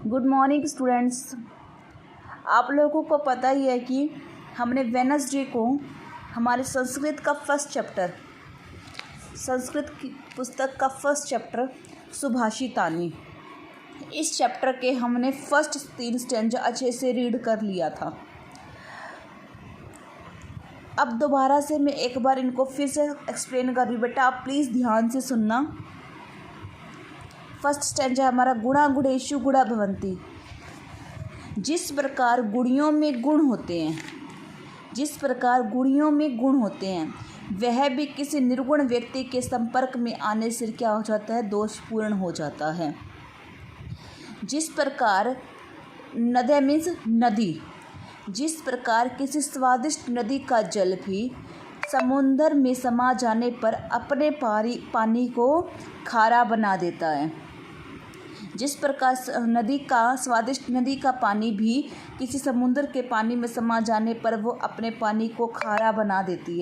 Good morning students. आप लोगों को पता ही है कि हमने वेडनेसडे को हमारे संस्कृत का फर्स्ट चैप्टर, संस्कृत की पुस्तक का फर्स्ट चैप्टर सुभाषितानी, इस चैप्टर के हमने फर्स्ट 3 स्टैंजा अच्छे से रीड कर लिया था। अब दोबारा से मैं एक बार इनको फिर से एक्सप्लेन कर रही हूँ, बेटा आप प्लीज़ ध्यान से सुनना। फर्स्ट स्टैंजा हमारा गुणा गुणेषु गुणा भवन्ति। जिस प्रकार गुणियों में गुण होते हैं, जिस प्रकार गुणियों में गुण होते हैं, वह भी किसी निर्गुण व्यक्ति के संपर्क में आने से क्या हो जाता है, दोषपूर्ण हो जाता है। जिस प्रकार नदी मीन्स नदी, जिस प्रकार किसी स्वादिष्ट नदी का जल भी समुद्र में समा जाने पर अपने पानी को खारा बना देता है, जिस प्रकार स्वादिष्ट नदी का पानी भी किसी समुद्र के पानी में समा जाने पर वो अपने पानी को खारा बना देती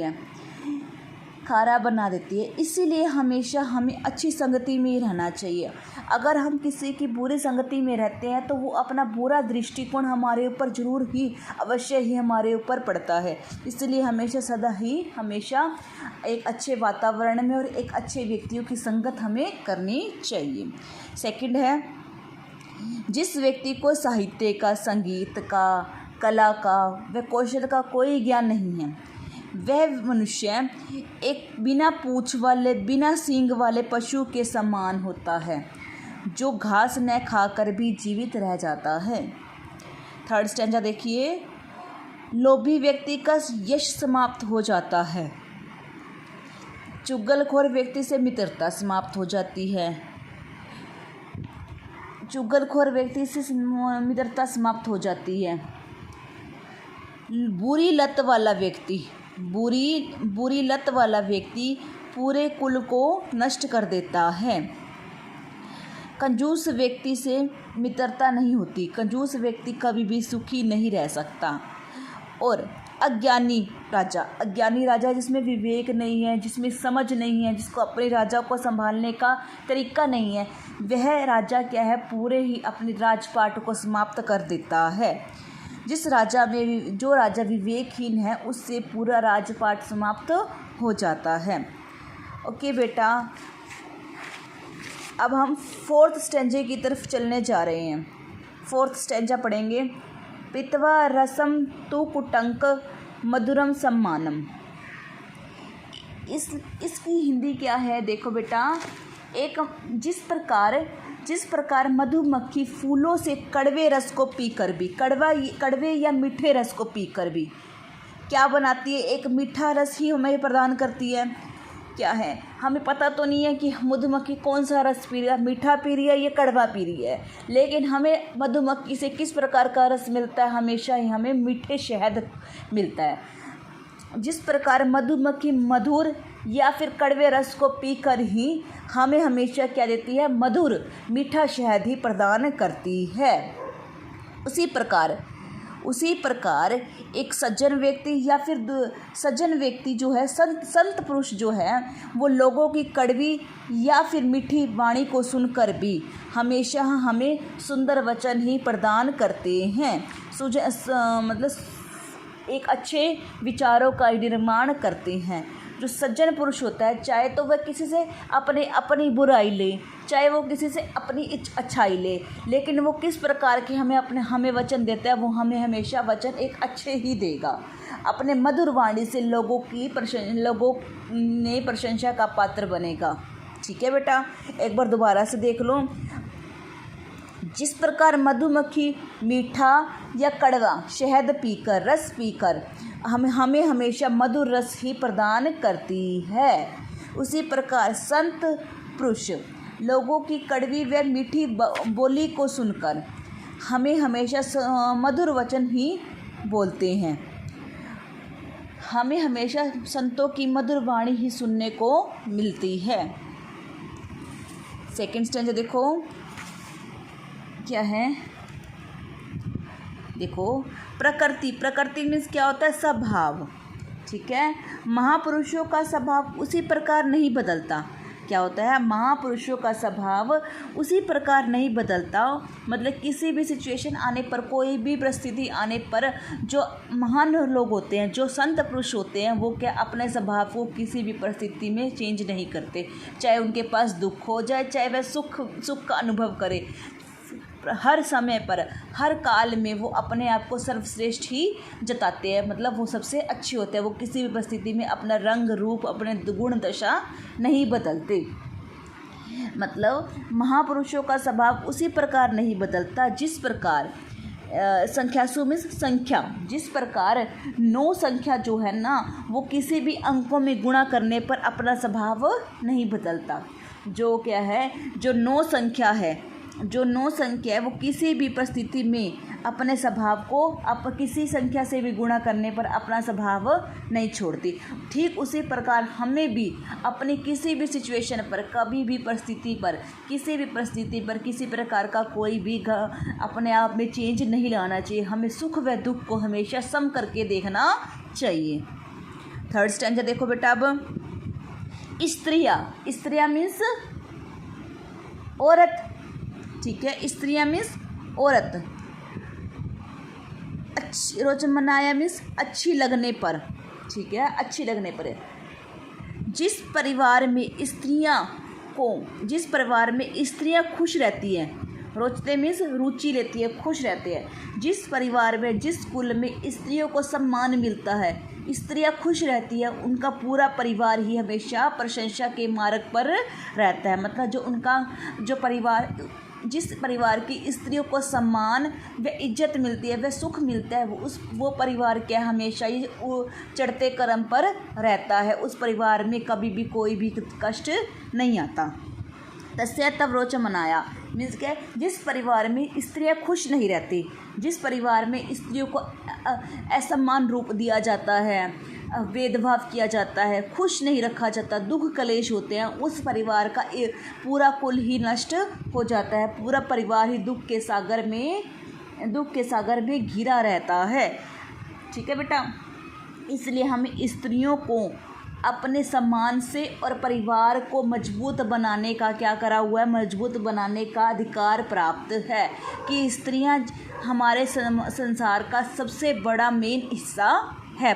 है, इसीलिए हमेशा हमें अच्छी संगति में ही रहना चाहिए। अगर हम किसी की बुरी संगति में रहते हैं तो वो अपना बुरा दृष्टिकोण हमारे ऊपर जरूर ही अवश्य ही हमारे ऊपर पड़ता है। इसलिए हमेशा एक अच्छे वातावरण में और एक अच्छे व्यक्तियों की संगत हमें करनी चाहिए। सेकंड है, जिस व्यक्ति को साहित्य का, संगीत का, कला का व कौशल का कोई ज्ञान नहीं है, वह मनुष्य एक बिना पूँछ वाले, बिना सींग वाले पशु के समान होता है, जो घास न खाकर भी जीवित रह जाता है। थर्ड स्टैंजा देखिए, लोभी व्यक्ति का यश समाप्त हो जाता है, चुगलखोर व्यक्ति से मित्रता समाप्त हो जाती है, चुगलखोर व्यक्ति से मित्रता समाप्त हो जाती है। बुरी लत वाला व्यक्ति पूरे कुल को नष्ट कर देता है। कंजूस व्यक्ति से मित्रता नहीं होती, कंजूस व्यक्ति कभी भी सुखी नहीं रह सकता। और अज्ञानी राजा जिसमें विवेक नहीं है, जिसमें समझ नहीं है, जिसको अपने राजा को संभालने का तरीका नहीं है, वह राजा क्या है, पूरे ही अपने राजपाट को समाप्त कर देता है। जो राजा विवेकहीन है उससे पूरा राजपाट समाप्त हो जाता है। ओके बेटा, अब हम फोर्थ स्टैंजे की तरफ चलने जा रहे हैं। फोर्थ स्टैंजा पढ़ेंगे। पित्वा रसम तु कुटंक मधुरम सम्मानम। इसकी हिंदी क्या है, देखो बेटा, जिस प्रकार मधुमक्खी फूलों से कड़वे रस को पीकर भी, कड़वे या मीठे रस को पीकर भी क्या बनाती है, एक मीठा रस ही हमें प्रदान करती है। क्या है, हमें पता तो नहीं है कि मधुमक्खी कौन सा रस पी रही है, मीठा पी रही है या कड़वा पी रही है, लेकिन हमें मधुमक्खी से किस प्रकार का रस मिलता है, हमेशा ही हमें मीठे शहद मिलता है। जिस प्रकार मधुमक्खी मधुर या फिर कड़वे रस को पीकर ही हमें हमेशा क्या देती है, मधुर मीठा शहद ही प्रदान करती है। उसी प्रकार एक सज्जन व्यक्ति या फिर सज्जन व्यक्ति जो है, संत पुरुष जो है, वो लोगों की कड़वी या फिर मीठी वाणी को सुनकर भी हमेशा हमें सुंदर वचन ही प्रदान करते हैं, मतलब एक अच्छे विचारों का निर्माण करते हैं। जो सज्जन पुरुष होता है, चाहे तो वह किसी से अपनी बुराई ले, चाहे वो किसी से अपनी अच्छाई ले, लेकिन वो किस प्रकार के हमें वचन देता है, वो हमें हमेशा वचन एक अच्छे ही देगा। अपने मधुर वाणी से लोगों ने प्रशंसा का पात्र बनेगा। ठीक है बेटा, एक बार दोबारा से देख लो। जिस प्रकार मधुमक्खी मीठा या कड़वा शहद पीकर, रस पीकर हमें हमेशा मधुर रस ही प्रदान करती है, उसी प्रकार संत पुरुष लोगों की कड़वी व मीठी बोली को सुनकर हमें हमेशा मधुर वचन ही बोलते हैं। हमें हमेशा संतों की मधुर वाणी ही सुनने को मिलती है। सेकंड स्टैंजा देखो क्या है, देखो, प्रकृति मीन्स क्या होता है, स्वभाव। ठीक है, महापुरुषों का स्वभाव उसी प्रकार नहीं बदलता। क्या होता है, महापुरुषों का स्वभाव उसी प्रकार नहीं बदलता। मतलब किसी भी सिचुएशन आने पर, कोई भी परिस्थिति आने पर जो महान लोग होते हैं, जो संत पुरुष होते हैं, वो क्या अपने स्वभाव को किसी भी परिस्थिति में चेंज नहीं करते। चाहे उनके पास दुख हो जाए, चाहे वह सुख का अनुभव करे, हर समय पर, हर काल में वो अपने आप को सर्वश्रेष्ठ ही जताते हैं। मतलब वो सबसे अच्छे होते हैं। वो किसी भी परिस्थिति में अपना रंग रूप, अपने गुण दशा नहीं बदलते। मतलब महापुरुषों का स्वभाव उसी प्रकार नहीं बदलता जिस प्रकार संख्यासु में संख्या, जिस प्रकार 9 संख्या जो है ना, वो किसी भी अंकों में गुणा करने पर अपना स्वभाव नहीं बदलता। जो क्या है, जो 9 संख्या है, जो 9 संख्या है, वो किसी भी परिस्थिति में अपने स्वभाव को किसी संख्या से भी गुणा करने पर अपना स्वभाव नहीं छोड़ती। ठीक उसी प्रकार हमें भी अपनी किसी भी सिचुएशन पर, कभी भी परिस्थिति पर, किसी भी परिस्थिति पर किसी प्रकार का कोई भी अपने आप में चेंज नहीं लाना चाहिए। हमें सुख व दुख को हमेशा सम करके देखना चाहिए। थर्ड स्टैंजा देखो बेटा। अब स्त्रियाँ मीन्स औरत, ठीक है। स्त्रियाँ मीन्स औरत। अच्छी, रोचमनाया मीन्स अच्छी लगने पर, ठीक है, अच्छी लगने पर। जिस परिवार में स्त्रियाँ खुश रहती हैं, रोचते मीन्स रुचि लेती है, खुश रहते हैं। जिस परिवार में, जिस कुल में स्त्रियों को सम्मान मिलता है, स्त्रियाँ खुश रहती है, उनका पूरा परिवार ही हमेशा प्रशंसा के मार्ग पर रहता है। मतलब जिस परिवार की स्त्रियों को सम्मान व इज्जत मिलती है, वह सुख मिलता है, वो परिवार क्या हमेशा ही चढ़ते क्रम पर रहता है। उस परिवार में कभी भी कोई भी कष्ट नहीं आता। तस्य तब रोचमनाया मीन्स क्या, जिस परिवार में स्त्रियां खुश नहीं रहती, जिस परिवार में स्त्रियों को असम्मान रूप दिया जाता है, भेदभाव किया जाता है, खुश नहीं रखा जाता, दुख कलेश होते हैं, उस परिवार का पूरा कुल ही नष्ट हो जाता है। पूरा परिवार ही दुख के सागर में घिरा रहता है। ठीक है बेटा। इसलिए हमें स्त्रियों को अपने सम्मान से और परिवार को मजबूत बनाने का क्या करा हुआ है, मजबूत बनाने का अधिकार प्राप्त है कि स्त्रियां हमारे संसार का सबसे बड़ा मेन हिस्सा है।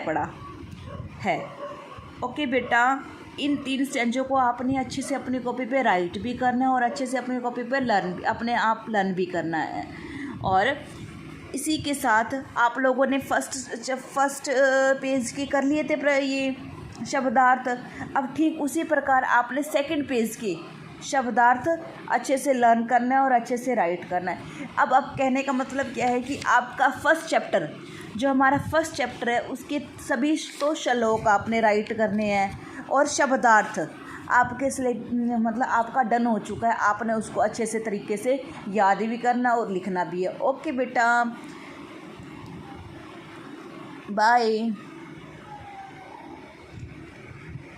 ओके बेटा, इन 3 स्टैंजों को आपने अच्छे से अपनी कॉपी पे राइट भी करना है और अच्छे से अपनी कॉपी पे अपने आप लर्न भी करना है। और इसी के साथ आप लोगों ने फर्स्ट पेज की कर लिए थे ये शब्दार्थ। अब ठीक उसी प्रकार आपने सेकंड पेज के शब्दार्थ अच्छे से लर्न करना है और अच्छे से राइट करना है। अब कहने का मतलब क्या है कि आपका फर्स्ट चैप्टर, जो हमारा फर्स्ट चैप्टर है, उसके सभी तो श्लोक आपने राइट करने हैं और शब्दार्थ आपके मतलब आपका डन हो चुका है। आपने उसको अच्छे से तरीके से याद भी करना और लिखना भी है। ओके बेटा, बाय।